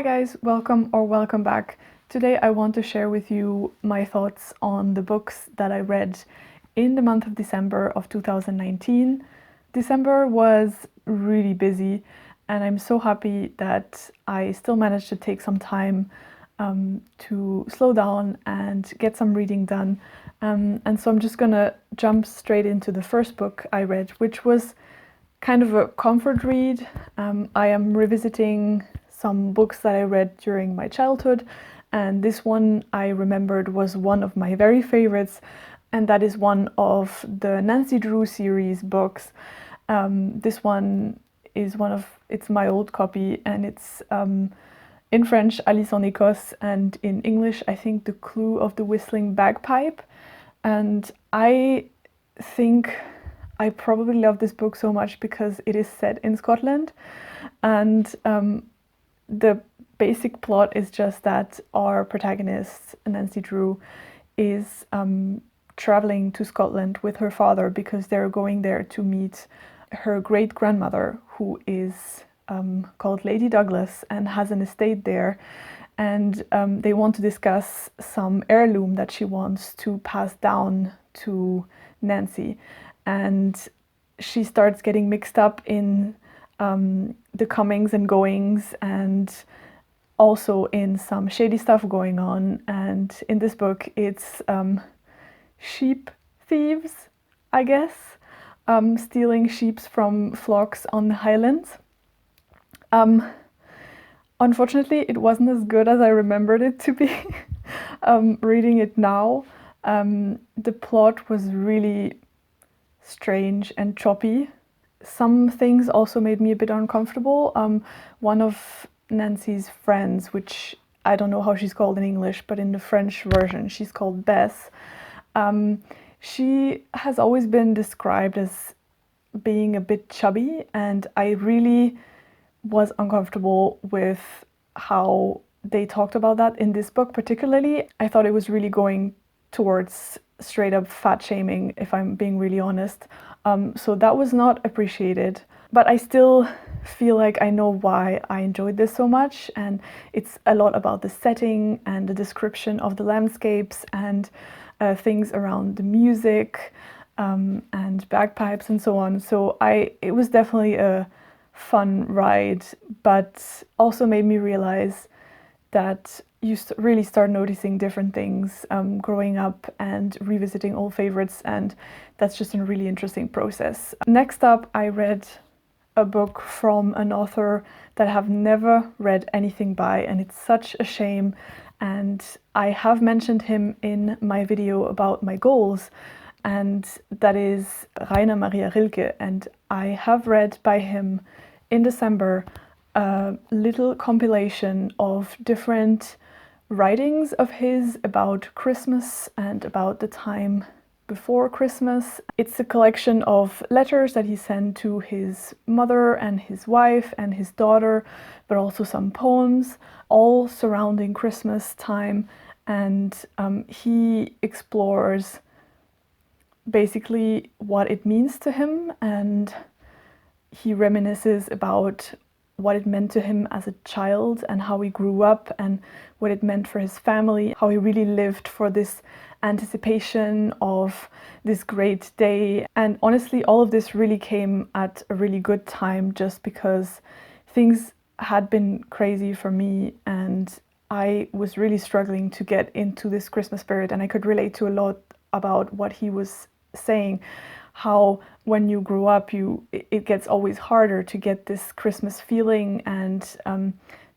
Hi guys, welcome back. Today I want to share with you my thoughts on the books that I read in the month of December of 2019. December was really busy and I'm so happy that I still managed to take some time to slow down and get some reading done. And so I'm just gonna jump straight into the first book I read, which was kind of a comfort read. I am revisiting some books that I read during my childhood, and this one I remembered was one of my very favorites, and that is one of the Nancy Drew series books. This one is it's my old copy, and it's in French, Alice en Écosse, and in English, I think The Clue of the Whistling Bagpipe. And I think I probably love this book so much because it is set in Scotland, and the basic plot is just that our protagonist, Nancy Drew, is traveling to Scotland with her father because they're going there to meet her great-grandmother, who is called Lady Douglas and has an estate there. And they want to discuss some heirloom that she wants to pass down to Nancy. And she starts getting mixed up in the comings and goings, and also in some shady stuff going on. And in this book, it's sheep thieves, I guess, stealing sheep from flocks on the Highlands. Unfortunately, it wasn't as good as I remembered it to be. Reading it now, the plot was really strange and choppy. Some things also made me a bit uncomfortable. One of Nancy's friends, which I don't know how she's called in English, but in the French version she's called Bess. She has always been described as being a bit chubby, and I really was uncomfortable with how they talked about that in this book particularly. I thought it was really going towards straight up fat shaming, if I'm being really honest. So that was not appreciated, but I still feel like I know why I enjoyed this so much, and it's a lot about the setting and the description of the landscapes and things around the music and bagpipes and so on. So it was definitely a fun ride, but also made me realize that you really start noticing different things growing up and revisiting old favorites, and that's just a really interesting process. Next up, I read a book from an author that I have never read anything by, and it's such a shame. And I have mentioned him in my video about my goals, and that is Rainer Maria Rilke. And I have read by him in December a little compilation of different writings of his about Christmas and about the time before Christmas. It's a collection of letters that he sent to his mother and his wife and his daughter, but also some poems, all surrounding Christmas time. And he explores basically what it means to him, and he reminisces about what it meant to him as a child and how he grew up and what it meant for his family, how he really lived for this anticipation of this great day. And honestly, all of this really came at a really good time, just because things had been crazy for me and I was really struggling to get into this Christmas spirit, and I could relate to a lot about what he was saying. How when you grow up, it gets always harder to get this Christmas feeling and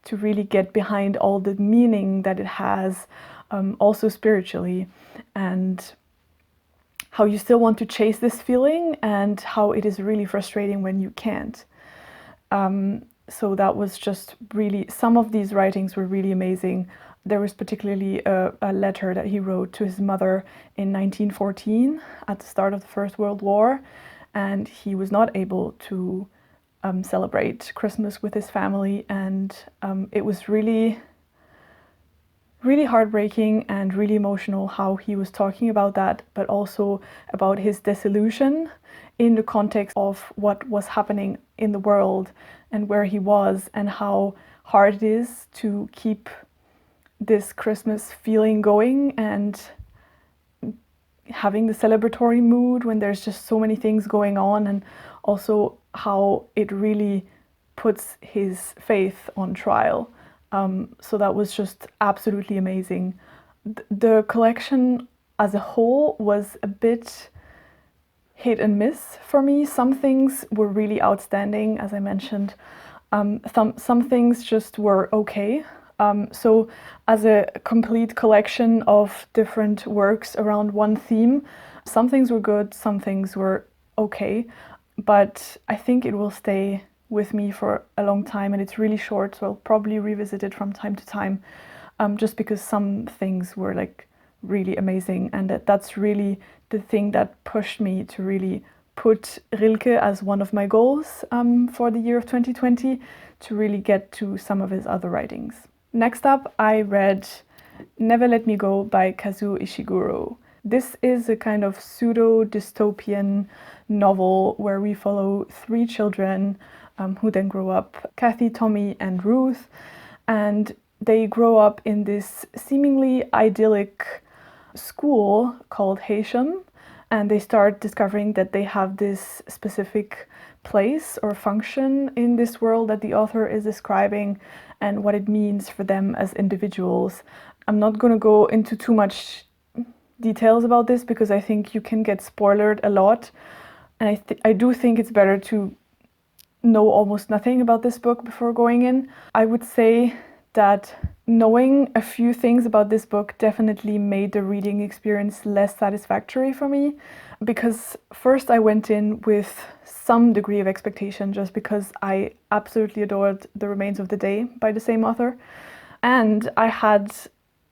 to really get behind all the meaning that it has, also spiritually, and how you still want to chase this feeling and how it is really frustrating when you can't. So that was just really, some of these writings were really amazing. There was particularly a letter that he wrote to his mother in 1914 at the start of the First World War, and he was not able to celebrate Christmas with his family, and it was really, really heartbreaking and really emotional how he was talking about that, but also about his disillusion in the context of what was happening in the world and where he was, and how hard it is to keep this Christmas feeling going and having the celebratory mood when there's just so many things going on, and also how it really puts his faith on trial. So that was just absolutely amazing. The collection as a whole was a bit hit and miss for me. Some things were really outstanding, as I mentioned. Some things just were okay. So as a complete collection of different works around one theme, some things were good, some things were okay, but I think it will stay with me for a long time, and it's really short, so I'll probably revisit it from time to time, just because some things were like really amazing, and that's really the thing that pushed me to really put Rilke as one of my goals for the year of 2020, to really get to some of his other writings. Next up, I read Never Let Me Go by Kazuo Ishiguro. This is a kind of pseudo-dystopian novel where we follow 3 children who then grow up, Kathy, Tommy, and Ruth, and they grow up in this seemingly idyllic school called Haitian, and they start discovering that they have this specific place or function in this world that the author is describing, and what it means for them as individuals. I'm not going to go into too much details about this because I think you can get spoiled a lot, and I do think it's better to know almost nothing about this book before going in. I would say that knowing a few things about this book definitely made the reading experience less satisfactory for me, because first I went in with some degree of expectation just because I absolutely adored The Remains of the Day by the same author, and I had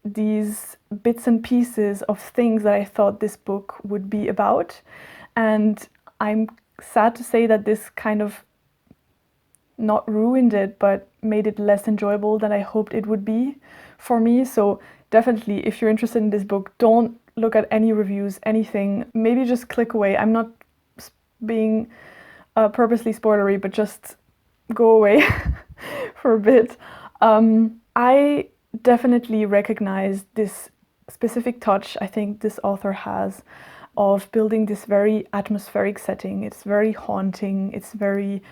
these bits and pieces of things that I thought this book would be about, and I'm sad to say that this kind of not ruined it, but made it less enjoyable than I hoped it would be for me. So definitely, if you're interested in this book, don't look at any reviews, anything. Maybe just click away. I'm not being purposely spoilery, but just go away for a bit. I definitely recognize this specific touch I think this author has of building this very atmospheric setting. It's very haunting, it's very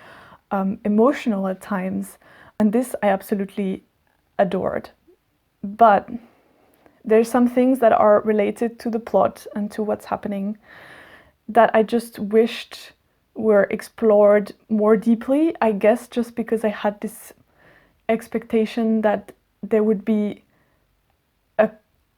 emotional at times, and this I absolutely adored. But there's some things that are related to the plot and to what's happening that I just wished were explored more deeply, I guess just because I had this expectation that there would be a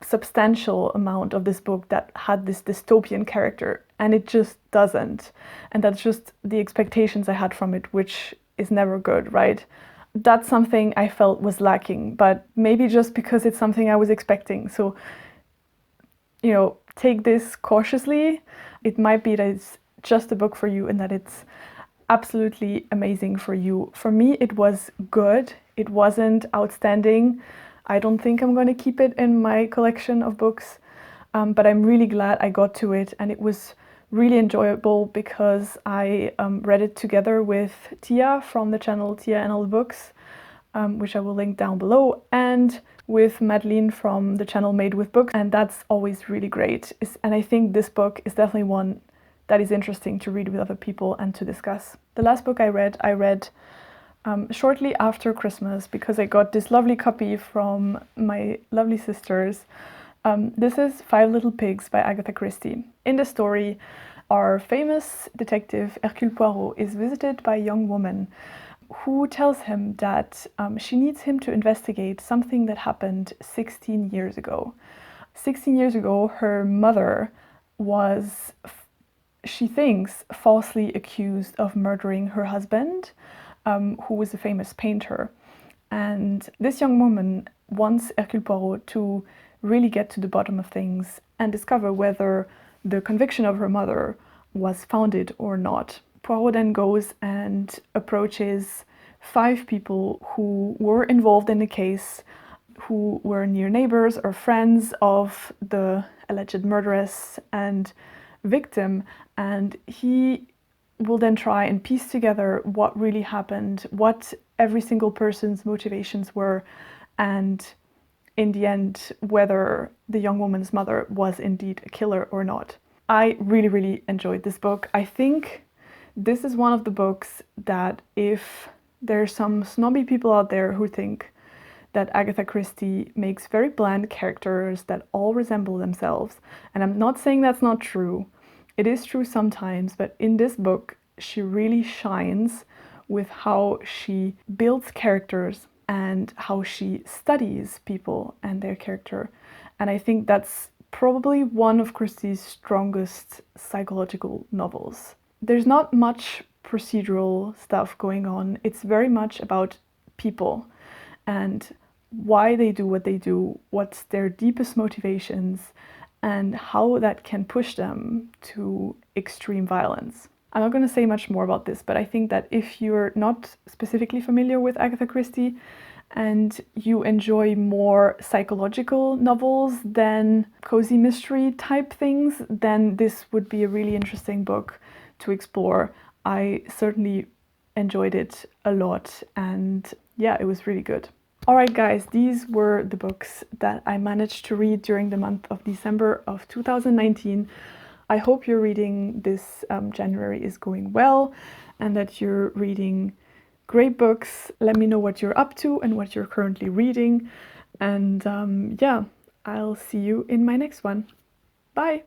substantial amount of this book that had this dystopian character, and it just doesn't. And that's just the expectations I had from it, which is never good, right? That's something I felt was lacking, but maybe just because it's something I was expecting. So, take this cautiously. It might be that it's just a book for you and that it's absolutely amazing for you. For me, it was good. It wasn't outstanding. I don't think I'm going to keep it in my collection of books, but I'm really glad I got to it, and it was really enjoyable because I read it together with Tia from the channel Tia and All the Books, which I will link down below, and with Madelyn from the channel MadeWithBooks, and that's always really great. And I think this book is definitely one that is interesting to read with other people and to discuss. The last book I read shortly after Christmas because I got this lovely copy from my lovely sisters. This is 5 Little Pigs by Agatha Christie. In the story, our famous detective Hercule Poirot is visited by a young woman who tells him that she needs him to investigate something that happened 16 years ago. 16 years ago, her mother was, she thinks, falsely accused of murdering her husband, who was a famous painter. And this young woman wants Hercule Poirot to really get to the bottom of things and discover whether the conviction of her mother was founded or not. Poirot then goes and approaches 5 people who were involved in the case, who were near neighbors or friends of the alleged murderess and victim, and he will then try and piece together what really happened, what every single person's motivations were, and in the end, whether the young woman's mother was indeed a killer or not. I really, really enjoyed this book. I think this is one of the books that, if there's some snobby people out there who think that Agatha Christie makes very bland characters that all resemble themselves, and I'm not saying that's not true. It is true sometimes, but in this book, she really shines with how she builds characters and how she studies people and their character. And I think that's probably one of Christie's strongest psychological novels. There's not much procedural stuff going on. It's very much about people and why they do what they do, what's their deepest motivations, and how that can push them to extreme violence. I'm not going to say much more about this, but I think that if you're not specifically familiar with Agatha Christie and you enjoy more psychological novels than cozy mystery type things, then this would be a really interesting book to explore. I certainly enjoyed it a lot, and yeah, it was really good. Alright guys, these were the books that I managed to read during the month of December of 2019. I hope your reading this January is going well and that you're reading great books. Let me know what you're up to and what you're currently reading. And yeah, I'll see you in my next one. Bye!